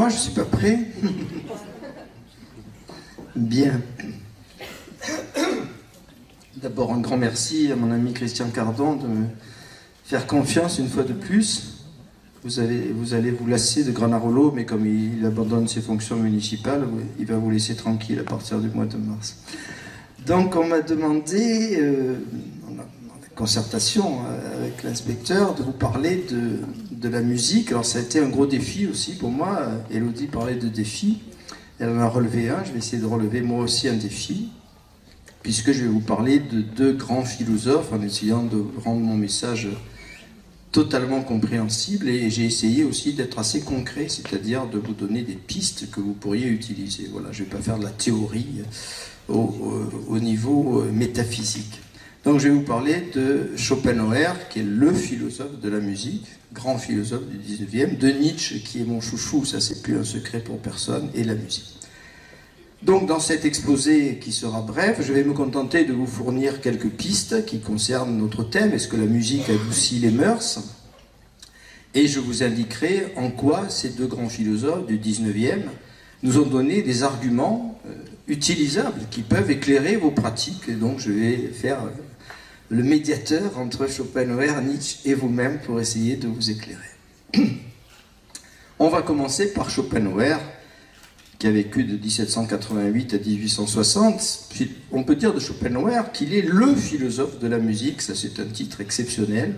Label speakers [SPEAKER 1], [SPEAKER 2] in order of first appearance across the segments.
[SPEAKER 1] moi, je ne suis pas prêt. Bien. D'abord, un grand merci à mon ami Christian Cardon de me faire confiance une fois de plus. Vous allez vous lasser de Granarolo, mais comme il abandonne ses fonctions municipales, il va vous laisser tranquille à partir du mois de mars. Donc, on m'a demandé, en concertation avec l'inspecteur, de vous parler de la musique. Alors, ça a été un gros défi aussi pour moi. Élodie parlait de défis. Elle en a relevé un. Je vais essayer de relever moi aussi un défi, puisque je vais vous parler de deux grands philosophes en essayant de rendre mon message totalement compréhensible, et j'ai essayé aussi d'être assez concret, c'est-à-dire de vous donner des pistes que vous pourriez utiliser. Voilà, je ne vais pas faire de la théorie au niveau métaphysique. Donc je vais vous parler de Schopenhauer, qui est le philosophe de la musique, grand philosophe du 19e, de Nietzsche, qui est mon chouchou, ça c'est plus un secret pour personne, et la musique. Donc dans cet exposé qui sera bref, je vais me contenter de vous fournir quelques pistes qui concernent notre thème, est-ce que la musique adoucit les mœurs? Et je vous indiquerai en quoi ces deux grands philosophes du 19e nous ont donné des arguments utilisables qui peuvent éclairer vos pratiques. Et donc je vais faire le médiateur entre Schopenhauer, Nietzsche et vous-même pour essayer de vous éclairer. On va commencer par Schopenhauer, qui a vécu de 1788 à 1860. Puis on peut dire de Schopenhauer qu'il est le philosophe de la musique, ça c'est un titre exceptionnel.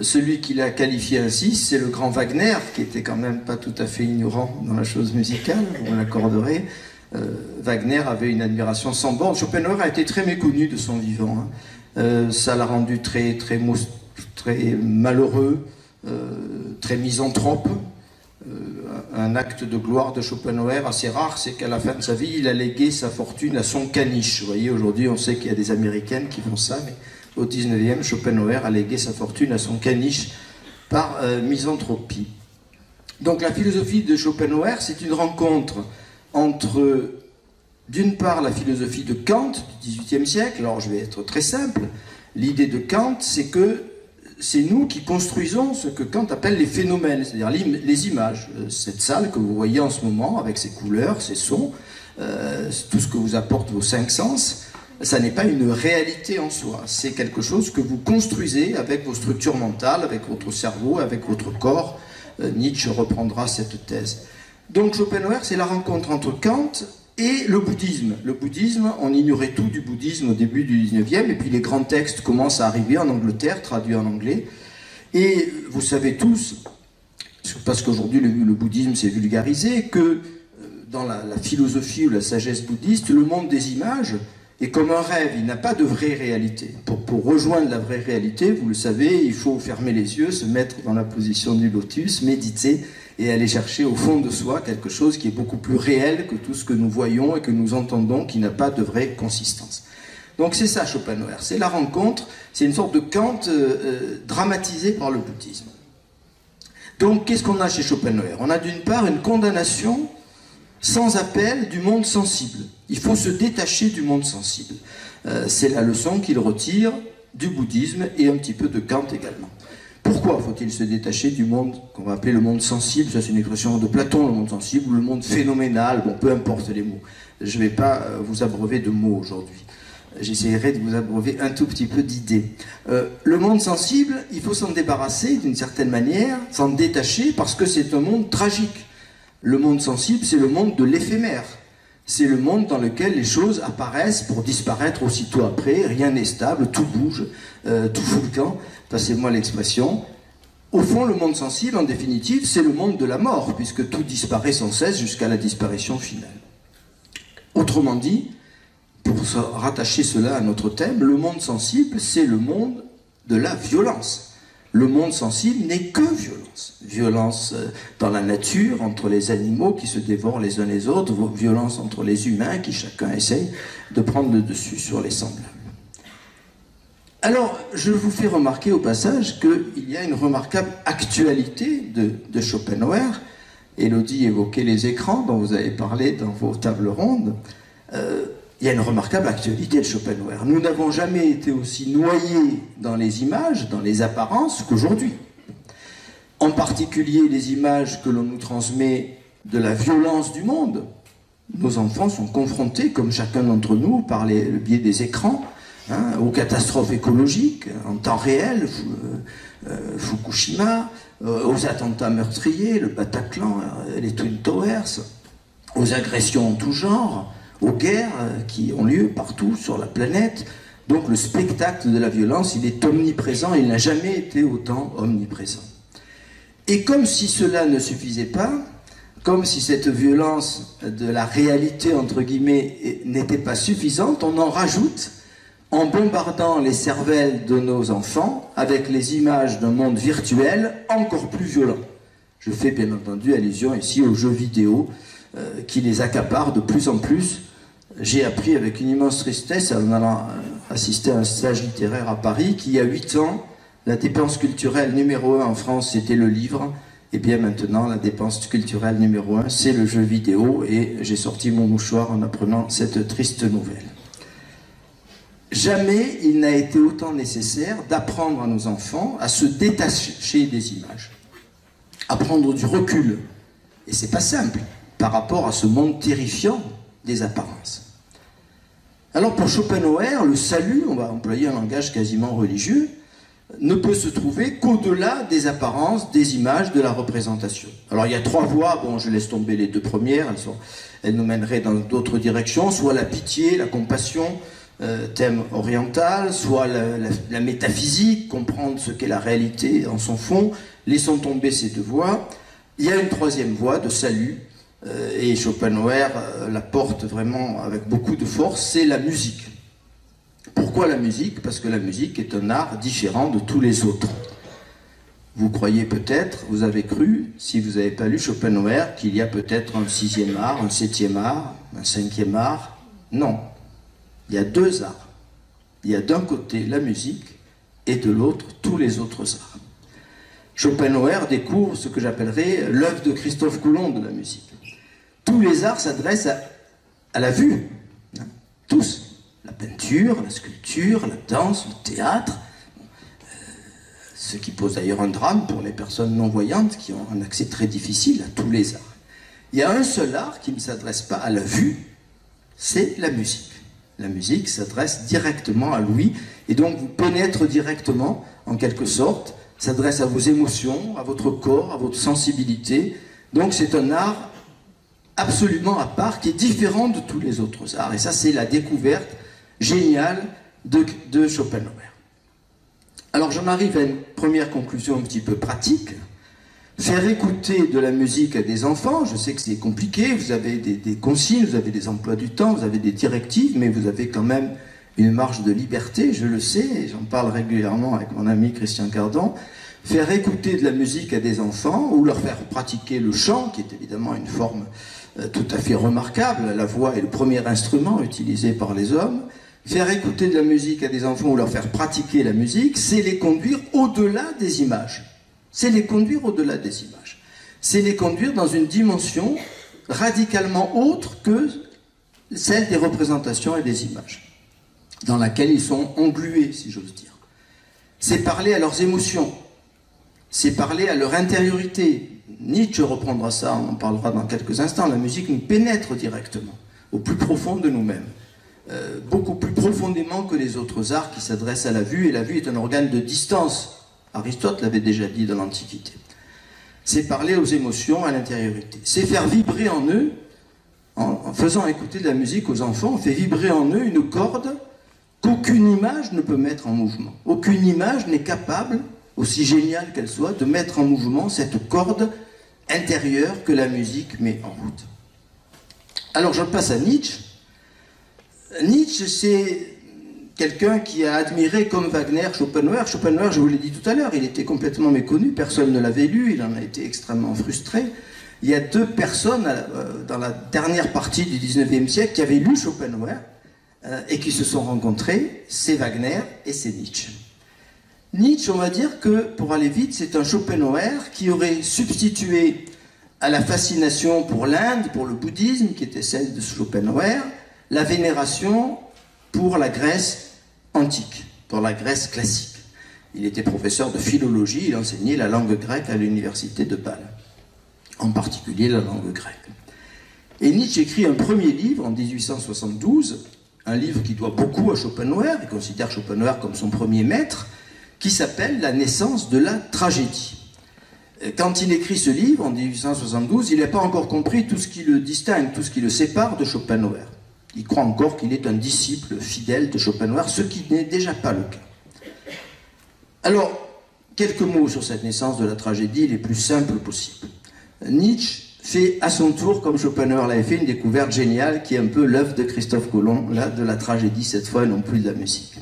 [SPEAKER 1] Celui qui l'a qualifié ainsi, c'est le grand Wagner, qui était quand même pas tout à fait ignorant dans la chose musicale, vous l'accorderez. Wagner avait une admiration sans borne. Schopenhauer a été très méconnu de son vivant. Ça l'a rendu très malheureux, très misanthrope. Un acte de gloire de Schopenhauer assez rare, c'est qu'à la fin de sa vie, il a légué sa fortune à son caniche. Vous voyez, aujourd'hui, on sait qu'il y a des Américaines qui font ça, mais au 19e, Schopenhauer a légué sa fortune à son caniche par misanthropie. Donc la philosophie de Schopenhauer, c'est une rencontre entre, d'une part, la philosophie de Kant du XVIIIe siècle. Alors je vais être très simple. L'idée de Kant, c'est que c'est nous qui construisons ce que Kant appelle les phénomènes, c'est-à-dire les images. Cette salle que vous voyez en ce moment, avec ses couleurs, ses sons, tout ce que vous apportent vos cinq sens, ça n'est pas une réalité en soi. C'est quelque chose que vous construisez avec vos structures mentales, avec votre cerveau, avec votre corps. Nietzsche reprendra cette thèse. Donc Schopenhauer, c'est la rencontre entre Kant et le bouddhisme. Le bouddhisme, on ignorait tout du bouddhisme au début du 19e, et puis les grands textes commencent à arriver en Angleterre, traduits en anglais. Et vous savez tous, parce qu'aujourd'hui le bouddhisme s'est vulgarisé, que dans la philosophie ou la sagesse bouddhiste, le monde des images est comme un rêve, il n'a pas de vraie réalité. Pour rejoindre la vraie réalité, vous le savez, il faut fermer les yeux, se mettre dans la position du lotus, méditer, et aller chercher au fond de soi quelque chose qui est beaucoup plus réel que tout ce que nous voyons et que nous entendons, qui n'a pas de vraie consistance. Donc c'est ça Schopenhauer, c'est la rencontre, c'est une sorte de Kant dramatisé par le bouddhisme. Donc qu'est-ce qu'on a chez Schopenhauer? On a d'une part une condamnation sans appel du monde sensible. Il faut se détacher du monde sensible. C'est la leçon qu'il retire du bouddhisme et un petit peu de Kant également. Pourquoi faut-il se détacher du monde qu'on va appeler le monde sensible? Ça c'est une expression de Platon, le monde sensible, ou le monde phénoménal, bon peu importe les mots. Je ne vais pas vous abreuver de mots aujourd'hui. J'essaierai de vous abreuver un tout petit peu d'idées. Le monde sensible, il faut s'en débarrasser d'une certaine manière, s'en détacher, parce que c'est un monde tragique. Le monde sensible, c'est le monde de l'éphémère. C'est le monde dans lequel les choses apparaissent pour disparaître aussitôt après, rien n'est stable, tout bouge, tout fout le camp, passez-moi l'expression. Au fond, le monde sensible, en définitive, c'est le monde de la mort, puisque tout disparaît sans cesse jusqu'à la disparition finale. Autrement dit, pour rattacher cela à notre thème, le monde sensible, c'est le monde de la violence. Le monde sensible n'est que violence. Violence dans la nature, entre les animaux qui se dévorent les uns les autres, violence entre les humains qui chacun essaye de prendre le dessus sur les semblables. Alors, je vous fais remarquer au passage qu'il y a une remarquable actualité de Schopenhauer. Élodie évoquait les écrans dont vous avez parlé dans vos tables rondes. Il y a une remarquable actualité de Schopenhauer. Nous n'avons jamais été aussi noyés dans les images, dans les apparences, qu'aujourd'hui. En particulier les images que l'on nous transmet de la violence du monde. Nos enfants sont confrontés, comme chacun d'entre nous, par le biais des écrans, hein, aux catastrophes écologiques en temps réel, Fukushima, aux attentats meurtriers, le Bataclan, les Twin Towers, aux agressions en tout genre, aux guerres qui ont lieu partout sur la planète. Donc le spectacle de la violence, il est omniprésent, il n'a jamais été autant omniprésent. Et comme si cela ne suffisait pas, comme si cette violence de la réalité, entre guillemets, n'était pas suffisante, on en rajoute en bombardant les cervelles de nos enfants avec les images d'un monde virtuel encore plus violent. Je fais bien entendu allusion ici aux jeux vidéo qui les accaparent de plus en plus. J'ai appris avec une immense tristesse en allant assister à un stage littéraire à Paris qu'il y a 8 ans, la dépense culturelle numéro 1 en France c'était le livre. Et bien maintenant, la dépense culturelle numéro 1, c'est le jeu vidéo, et j'ai sorti mon mouchoir en apprenant cette triste nouvelle. Jamais il n'a été autant nécessaire d'apprendre à nos enfants à se détacher des images, à prendre du recul. Et c'est pas simple par rapport à ce monde terrifiant des apparences. Alors pour Schopenhauer, le salut, on va employer un langage quasiment religieux, ne peut se trouver qu'au-delà des apparences, des images, de la représentation. Alors il y a 3 voies, bon je laisse tomber les 2 premières, elles nous mèneraient dans d'autres directions, soit la pitié, la compassion, thème oriental, soit la métaphysique, comprendre ce qu'est la réalité en son fond, laissons tomber ces 2 voies. Il y a une 3e voie de salut, et Schopenhauer la porte vraiment avec beaucoup de force, c'est la musique. Pourquoi la musique? Parce que la musique est un art différent de tous les autres. Vous croyez peut-être, vous avez cru, si vous n'avez pas lu Schopenhauer, qu'il y a peut-être un 6e art, un 7e art, un 5e art. Non. Il y a 2 arts. Il y a d'un côté la musique et de l'autre tous les autres arts. Schopenhauer découvre ce que j'appellerais l'œuvre de Christophe Colomb de la musique. Tous les arts s'adressent à la vue. Hein, tous. La peinture, la sculpture, la danse, le théâtre, ce qui pose d'ailleurs un drame pour les personnes non-voyantes qui ont un accès très difficile à tous les arts. Il y a un seul art qui ne s'adresse pas à la vue, c'est la musique. La musique s'adresse directement à l'ouïe et donc vous pénètre directement, en quelque sorte, s'adresse à vos émotions, à votre corps, à votre sensibilité. Donc c'est un art absolument à part qui est différent de tous les autres arts. Et ça c'est la découverte génial de Schopenhauer. Alors j'en arrive à une première conclusion un petit peu pratique. Faire écouter de la musique à des enfants, je sais que c'est compliqué, vous avez des consignes, vous avez des emplois du temps, vous avez des directives, mais vous avez quand même une marge de liberté, je le sais, et j'en parle régulièrement avec mon ami Christian Cardon. Faire écouter de la musique à des enfants, ou leur faire pratiquer le chant, qui est évidemment une forme tout à fait remarquable, la voix est le premier instrument utilisé par les hommes. Faire écouter de la musique à des enfants ou leur faire pratiquer la musique, c'est les conduire au-delà des images. C'est les conduire au-delà des images. C'est les conduire dans une dimension radicalement autre que celle des représentations et des images, dans laquelle ils sont englués, si j'ose dire. C'est parler à leurs émotions, c'est parler à leur intériorité. Nietzsche reprendra ça, on en parlera dans quelques instants. La musique nous pénètre directement, au plus profond de nous-mêmes. Beaucoup plus profondément que les autres arts qui s'adressent à la vue, et la vue est un organe de distance. Aristote l'avait déjà dit dans l'Antiquité. C'est parler aux émotions, à l'intériorité. C'est faire vibrer en eux, en faisant écouter de la musique aux enfants, on fait vibrer en eux une corde qu'aucune image ne peut mettre en mouvement. Aucune image n'est capable, aussi géniale qu'elle soit, de mettre en mouvement cette corde intérieure que la musique met en route. Alors je passe à Nietzsche. Nietzsche, c'est quelqu'un qui a admiré comme Wagner Schopenhauer. Schopenhauer, je vous l'ai dit tout à l'heure, il était complètement méconnu, personne ne l'avait lu, il en a été extrêmement frustré. Il y a 2 personnes dans la dernière partie du 19e siècle qui avaient lu Schopenhauer et qui se sont rencontrés, c'est Wagner et c'est Nietzsche. Nietzsche, on va dire que, pour aller vite, c'est un Schopenhauer qui aurait substitué à la fascination pour l'Inde, pour le bouddhisme, qui était celle de Schopenhauer, la vénération pour la Grèce antique, pour la Grèce classique. Il était professeur de philologie, il enseignait la langue grecque à l'université de Bâle. en particulier la langue grecque. Et Nietzsche écrit un premier livre en 1872, un livre qui doit beaucoup à Schopenhauer, il considère Schopenhauer comme son premier maître, qui s'appelle « La naissance de la tragédie ». Quand il écrit ce livre, en 1872, il n'a pas encore compris tout ce qui le distingue, tout ce qui le sépare de Schopenhauer. Il croit encore qu'il est un disciple fidèle de Schopenhauer, ce qui n'est déjà pas le cas. Alors, quelques mots sur cette naissance de la tragédie les plus simples possibles. Nietzsche fait à son tour, comme Schopenhauer l'avait fait, une découverte géniale qui est un peu l'œuvre de Christophe Colomb, là, de la tragédie cette fois, et non plus de la musique.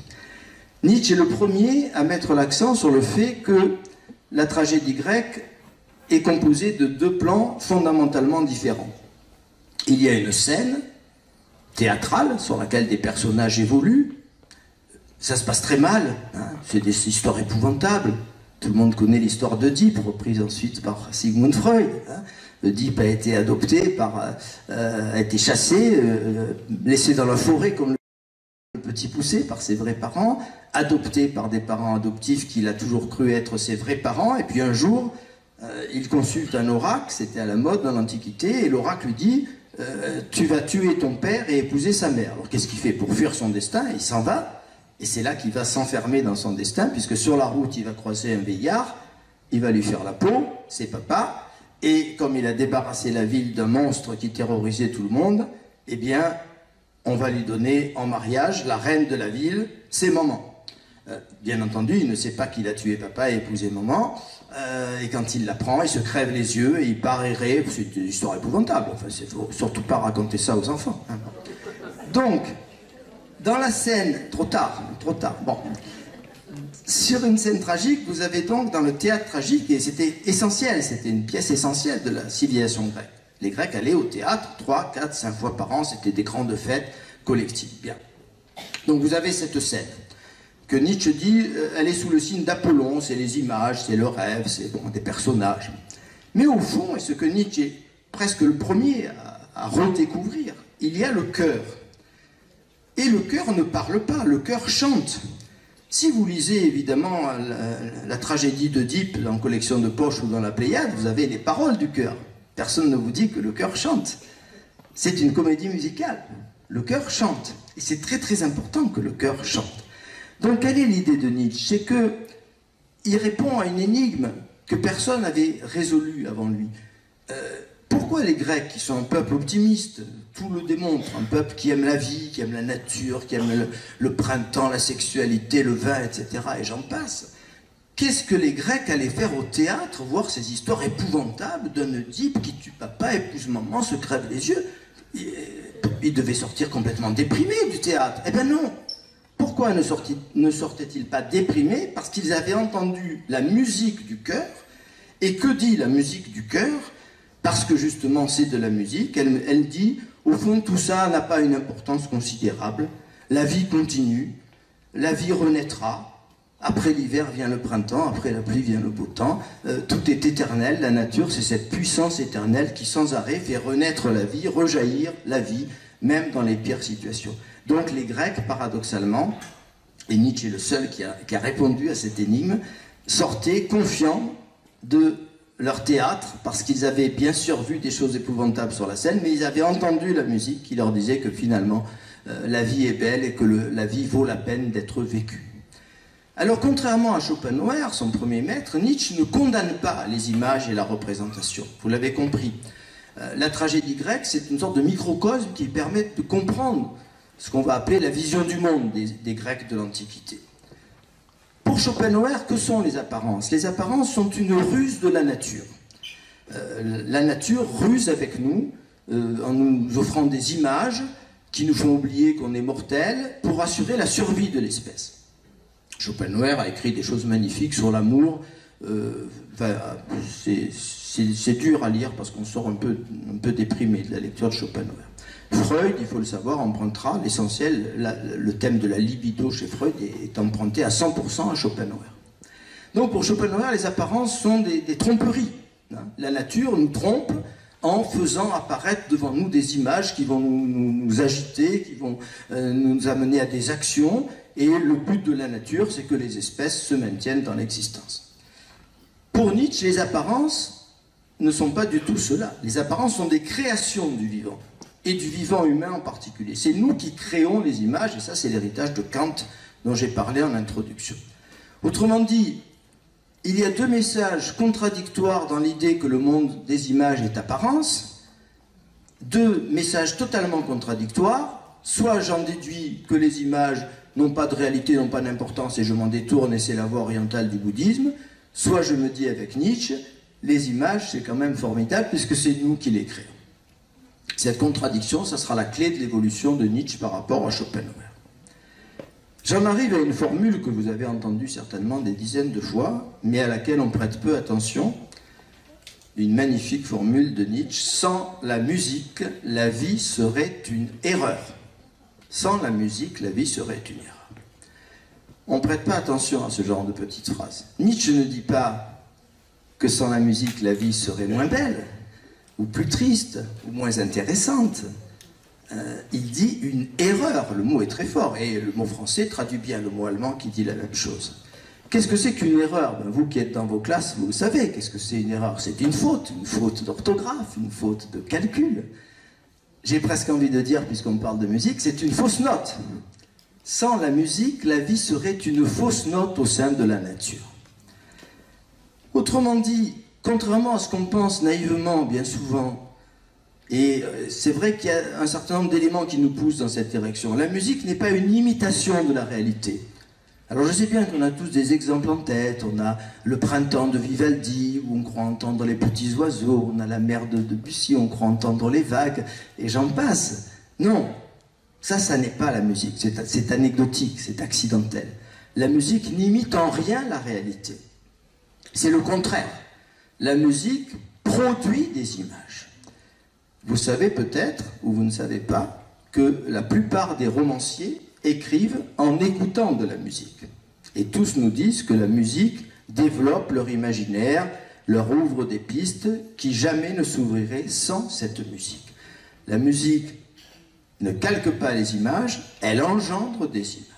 [SPEAKER 1] Nietzsche est le premier à mettre l'accent sur le fait que la tragédie grecque est composée de deux plans fondamentalement différents. Il y a une scène théâtrale sur laquelle des personnages évoluent. Ça se passe très mal, hein, c'est des histoires épouvantables. Tout le monde connaît l'histoire d'Oedipe, reprise ensuite par Sigmund Freud. Hein. Oedipe a été adopté, a été chassé, laissé dans la forêt comme le petit poussé par ses vrais parents, adopté par des parents adoptifs qu'il a toujours cru être ses vrais parents, et puis un jour, il consulte un oracle, c'était à la mode dans l'Antiquité, et l'oracle lui dit tu vas tuer ton père et épouser sa mère. Alors qu'est-ce qu'il fait pour fuir son destin? Il s'en va, et c'est là qu'il va s'enfermer dans son destin, puisque sur la route, il va croiser un vieillard, il va lui faire la peau, c'est papa, et comme il a débarrassé la ville d'un monstre qui terrorisait tout le monde, eh bien, on va lui donner en mariage la reine de la ville, c'est maman. Bien entendu, il ne sait pas qu'il a tué papa et épousé maman, et quand il l'apprend, il se crève les yeux et il part errer. C'est une histoire épouvantable, enfin, il ne faut surtout pas raconter ça aux enfants. Hein. Donc, dans la scène, trop tard, bon, sur une scène tragique, vous avez donc dans le théâtre tragique, et c'était essentiel, c'était une pièce essentielle de la civilisation grecque. Les Grecs allaient au théâtre 3, 4, 5 fois par an, c'était des grandes fêtes collectives. Bien. Donc vous avez cette scène que Nietzsche dit, elle est sous le signe d'Apollon, c'est les images, c'est le rêve, c'est bon, des personnages. Mais au fond, et ce que Nietzsche est presque le premier à redécouvrir, il y a le cœur. Et le cœur ne parle pas, le cœur chante. Si vous lisez évidemment la tragédie d'Oedipe dans Collection de poche ou dans la Pléiade, vous avez les paroles du cœur. Personne ne vous dit que le cœur chante. C'est une comédie musicale. Le cœur chante. Et c'est très très important que le cœur chante. Donc quelle est l'idée de Nietzsche? C'est qu'il répond à une énigme que personne n'avait résolue avant lui. Pourquoi les Grecs, qui sont un peuple optimiste, tout le démontre, un peuple qui aime la vie, qui aime la nature, qui aime le printemps, la sexualité, le vin, etc., et j'en passe, qu'est-ce que les Grecs allaient faire au théâtre, voir ces histoires épouvantables d'un Oedipe qui tue papa, épouse maman, se crève les yeux? Ils devaient sortir complètement déprimés du théâtre. Eh bien non. Pourquoi ne sortaient-ils pas déprimés? Parce qu'ils avaient entendu la musique du cœur. Et que dit la musique du cœur? Parce que justement c'est de la musique, elle dit, au fond tout ça n'a pas une importance considérable, la vie continue, la vie renaîtra, après l'hiver vient le printemps, après la pluie vient le beau temps, tout est éternel, la nature c'est cette puissance éternelle qui sans arrêt fait renaître la vie, rejaillir la vie, même dans les pires situations. Donc les Grecs, paradoxalement, et Nietzsche est le seul qui a répondu à cette énigme, sortaient confiants de leur théâtre, parce qu'ils avaient bien sûr vu des choses épouvantables sur la scène, mais ils avaient entendu la musique qui leur disait que finalement la vie est belle et que la vie vaut la peine d'être vécue. Alors contrairement à Schopenhauer, son premier maître, Nietzsche ne condamne pas les images et la représentation. Vous l'avez compris. La tragédie grecque, c'est une sorte de microcosme qui permet de comprendre ce qu'on va appeler la vision du monde des Grecs de l'Antiquité. Pour Schopenhauer, que sont les apparences? Les apparences sont une ruse de la nature. La nature ruse avec nous en nous offrant des images qui nous font oublier qu'on est mortel pour assurer la survie de l'espèce. Schopenhauer a écrit des choses magnifiques sur l'amour. C'est dur à lire parce qu'on sort un peu déprimé de la lecture de Schopenhauer. Freud, il faut le savoir, empruntera l'essentiel, le thème de la libido chez Freud est emprunté à 100% à Schopenhauer. Donc pour Schopenhauer, les apparences sont des tromperies. Hein. La nature nous trompe en faisant apparaître devant nous des images qui vont nous agiter, qui vont nous amener à des actions, et le but de la nature, c'est que les espèces se maintiennent dans l'existence. Pour Nietzsche, les apparences, ne sont pas du tout cela. Les apparences sont des créations du vivant, et du vivant humain en particulier. C'est nous qui créons les images, et ça c'est l'héritage de Kant dont j'ai parlé en introduction. Autrement dit, il y a deux messages contradictoires dans l'idée que le monde des images est apparence, deux messages totalement contradictoires. Soit j'en déduis que les images n'ont pas de réalité, n'ont pas d'importance, et je m'en détourne, et c'est la voie orientale du bouddhisme, soit je me dis avec Nietzsche, les images c'est quand même formidable puisque c'est nous qui les créons. Cette contradiction, ça sera la clé de l'évolution de Nietzsche par rapport à Schopenhauer. J'en arrive à une formule que vous avez entendue certainement des dizaines de fois, mais à laquelle on prête peu attention. Une magnifique formule de Nietzsche: sans la musique, la vie serait une erreur. Sans la musique, la vie serait une erreur. On ne prête pas attention à ce genre de petites phrases. Nietzsche ne dit pas que sans la musique, la vie serait moins belle, ou plus triste, ou moins intéressante. Il dit une erreur. Le mot est très fort, et le mot français traduit bien le mot allemand qui dit la même chose. Qu'est-ce que c'est qu'une erreur? Ben, vous qui êtes dans vos classes, vous le savez. Qu'est-ce que c'est une erreur? C'est une faute d'orthographe, une faute de calcul. J'ai presque envie de dire, puisqu'on parle de musique, c'est une fausse note. Sans la musique, la vie serait une fausse note au sein de la nature. Autrement dit, contrairement à ce qu'on pense naïvement bien souvent, et c'est vrai qu'il y a un certain nombre d'éléments qui nous poussent dans cette direction, la musique n'est pas une imitation de la réalité. Alors je sais bien qu'on a tous des exemples en tête, on a le printemps de Vivaldi, où on croit entendre les petits oiseaux, on a la mer de Debussy, on croit entendre les vagues, et j'en passe. Non, ça n'est pas la musique, c'est anecdotique, c'est accidentel. La musique n'imite en rien la réalité. C'est le contraire. La musique produit des images. Vous savez peut-être, ou vous ne savez pas, que la plupart des romanciers écrivent en écoutant de la musique. Et tous nous disent que la musique développe leur imaginaire, leur ouvre des pistes qui jamais ne s'ouvriraient sans cette musique. La musique ne calque pas les images, elle engendre des images.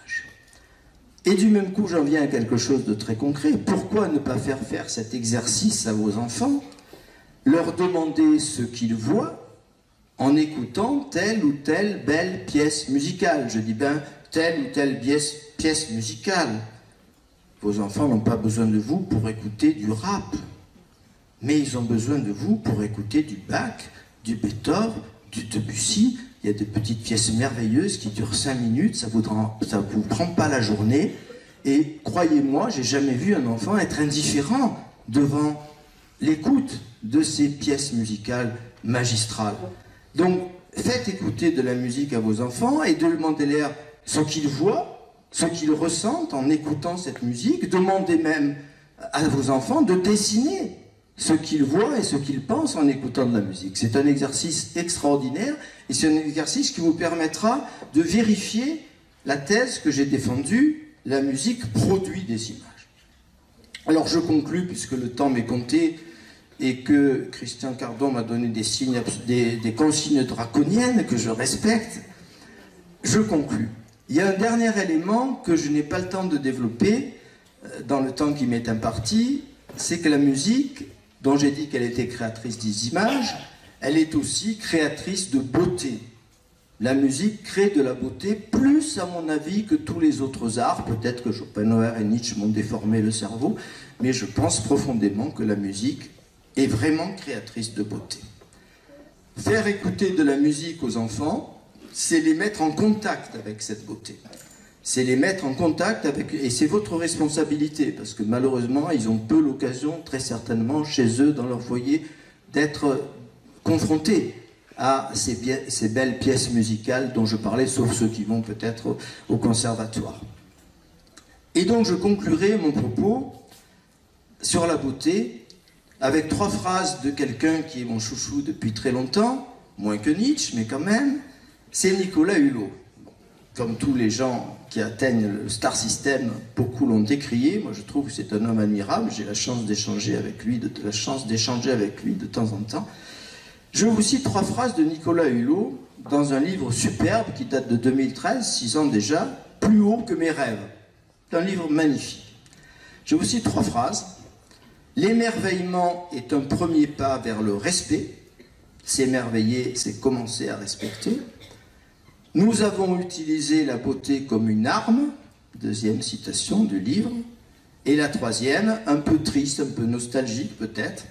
[SPEAKER 1] Et du même coup, j'en viens à quelque chose de très concret. Pourquoi ne pas faire cet exercice à vos enfants, leur demander ce qu'ils voient en écoutant telle ou telle belle pièce musicale? Je dis bien telle ou telle pièce musicale. Vos enfants n'ont pas besoin de vous pour écouter du rap, mais ils ont besoin de vous pour écouter du Bach, du Beethoven, du Debussy. Il y a des petites pièces merveilleuses qui durent 5 minutes, ça vous prend pas la journée. Et croyez-moi, j'ai jamais vu un enfant être indifférent devant l'écoute de ces pièces musicales magistrales. Donc, faites écouter de la musique à vos enfants et demandez-leur ce qu'ils voient, ce qu'ils ressentent en écoutant cette musique. Demandez même à vos enfants de dessiner ce qu'ils voient et ce qu'ils pensent en écoutant de la musique. C'est un exercice extraordinaire et c'est un exercice qui vous permettra de vérifier la thèse que j'ai défendue: la musique produit des images. Alors je conclus, puisque le temps m'est compté et que Christian Cardon m'a donné des consignes draconiennes que je respecte, je conclus. Il y a un dernier élément que je n'ai pas le temps de développer dans le temps qui m'est imparti, c'est que la musique, dont j'ai dit qu'elle était créatrice des images, elle est aussi créatrice de beauté. La musique crée de la beauté, plus à mon avis que tous les autres arts. Peut-être que Schopenhauer et Nietzsche m'ont déformé le cerveau, mais je pense profondément que la musique est vraiment créatrice de beauté. Faire écouter de la musique aux enfants, c'est les mettre en contact avec cette beauté. C'est les mettre en contact avec... Et c'est votre responsabilité, parce que malheureusement, ils ont peu l'occasion, très certainement, chez eux, dans leur foyer, d'être confrontés à ces belles pièces musicales dont je parlais, sauf ceux qui vont peut-être au conservatoire. Et donc je conclurai mon propos sur la beauté avec 3 phrases de quelqu'un qui est mon chouchou depuis très longtemps, moins que Nietzsche, mais quand même, c'est Nicolas Hulot. Comme tous les gens qui atteignent le star system, beaucoup l'ont décrié. Moi je trouve que c'est un homme admirable, j'ai la chance d'échanger avec lui, de temps en temps. Je vous cite 3 phrases de Nicolas Hulot dans un livre superbe qui date de 2013, 6 ans déjà, Plus haut que mes rêves. C'est un livre magnifique. Je vous cite 3 phrases. L'émerveillement est un premier pas vers le respect. S'émerveiller, c'est commencer à respecter. Nous avons utilisé la beauté comme une arme, deuxième citation du livre. Et la troisième, un peu triste, un peu nostalgique peut-être,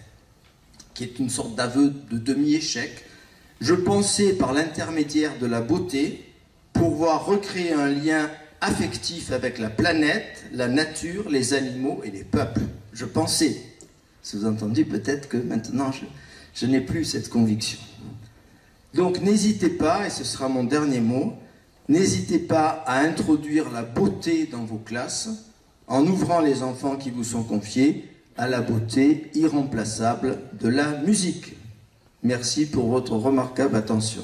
[SPEAKER 1] qui est une sorte d'aveu de demi-échec. Je pensais par l'intermédiaire de la beauté pouvoir recréer un lien affectif avec la planète, la nature, les animaux et les peuples. Je pensais. Sous-entendu, peut-être que maintenant, je n'ai plus cette conviction. Donc, n'hésitez pas, et ce sera mon dernier mot, n'hésitez pas à introduire la beauté dans vos classes en ouvrant les enfants qui vous sont confiés à la beauté irremplaçable de la musique. Merci pour votre remarquable attention.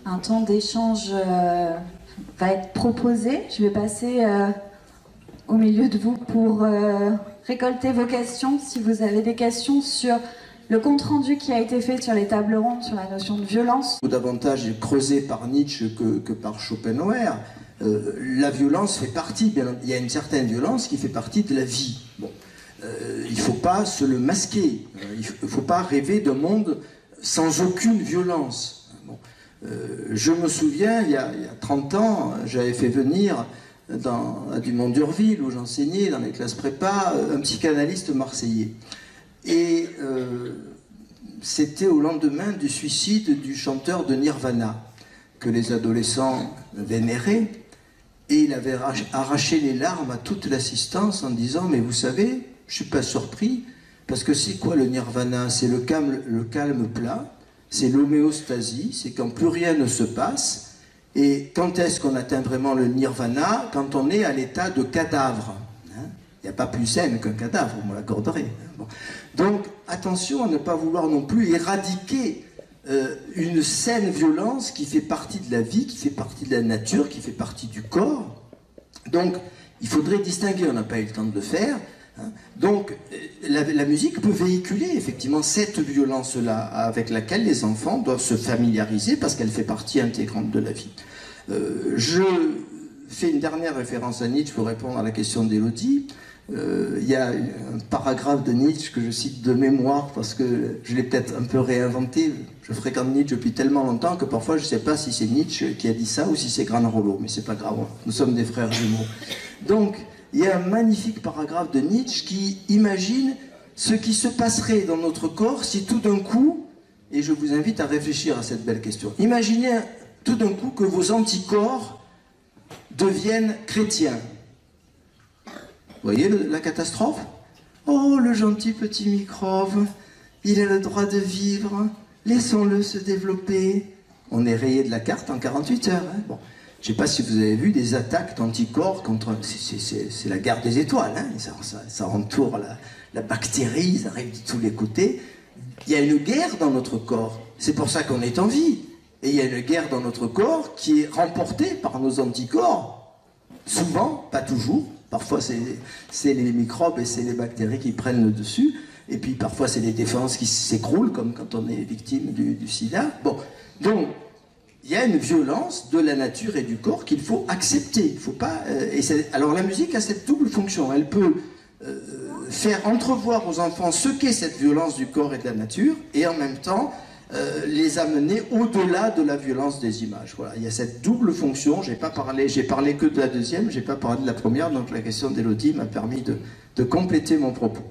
[SPEAKER 2] Un temps d'échange va être proposé. Je vais passer au milieu de vous pour récolter vos questions. Si vous avez des questions sur le compte-rendu qui a été fait sur les tables rondes sur la notion de violence.
[SPEAKER 1] Davantage creusé par Nietzsche que par Schopenhauer. La violence fait partie, il y a une certaine violence qui fait partie de la vie. Bon. Il ne faut pas se le masquer. Il ne faut pas rêver d'un monde sans aucune violence. Bon. Je me souviens, il y a 30 ans, j'avais fait venir à Dumont-d'Urville, où j'enseignais dans les classes prépa, un psychanalyste marseillais. Et c'était au lendemain du suicide du chanteur de Nirvana, que les adolescents vénéraient, et il avait arraché les larmes à toute l'assistance en disant « Mais vous savez, je ne suis pas surpris, parce que c'est quoi le Nirvana? C'est le calme plat, c'est l'homéostasie, c'est quand plus rien ne se passe, et quand est-ce qu'on atteint vraiment le Nirvana? Quand on est à l'état de cadavre. Il n'y a pas plus zen qu'un cadavre, vous me l'accorderez. Bon. Donc, attention à ne pas vouloir non plus éradiquer une saine violence qui fait partie de la vie, qui fait partie de la nature, qui fait partie du corps. Donc, il faudrait distinguer, on n'a pas eu le temps de le faire. Donc, la musique peut véhiculer effectivement cette violence-là avec laquelle les enfants doivent se familiariser parce qu'elle fait partie intégrante de la vie. Je fais une dernière référence à Nietzsche pour répondre à la question d'Élodie. Il y a un paragraphe de Nietzsche que je cite de mémoire parce que je l'ai peut-être un peu réinventé. Je fréquente Nietzsche depuis tellement longtemps que parfois je ne sais pas si c'est Nietzsche qui a dit ça ou si c'est Gran Rollo, mais c'est pas grave, nous sommes des frères jumeaux. Donc, il y a un magnifique paragraphe de Nietzsche qui imagine ce qui se passerait dans notre corps si tout d'un coup, et je vous invite à réfléchir à cette belle question, imaginez tout d'un coup que vos anticorps deviennent chrétiens. Vous voyez la catastrophe? Oh, le gentil petit microbe, il a le droit de vivre, laissons-le se développer. On est rayé de la carte en 48 heures. Hein. Bon. Je ne sais pas si vous avez vu des attaques d'anticorps contre... C'est la guerre des étoiles, hein. Ça entoure la bactérie, ça arrive de tous les côtés. Il y a une guerre dans notre corps, c'est pour ça qu'on est en vie. Et il y a une guerre dans notre corps qui est remportée par nos anticorps. Souvent, pas toujours. Parfois, c'est les microbes et c'est les bactéries qui prennent le dessus. Et puis, parfois, c'est les défenses qui s'écroulent, comme quand on est victime du sida. Bon, donc, il y a une violence de la nature et du corps qu'il faut accepter. Il faut pas, alors, la musique a cette double fonction. Elle peut faire entrevoir aux enfants ce qu'est cette violence du corps et de la nature, et en même temps, les amener au-delà de la violence des images. Voilà, il y a cette double fonction. J'ai parlé que de la deuxième, j'ai pas parlé de la première, donc la question d'Élodie m'a permis de compléter mon propos.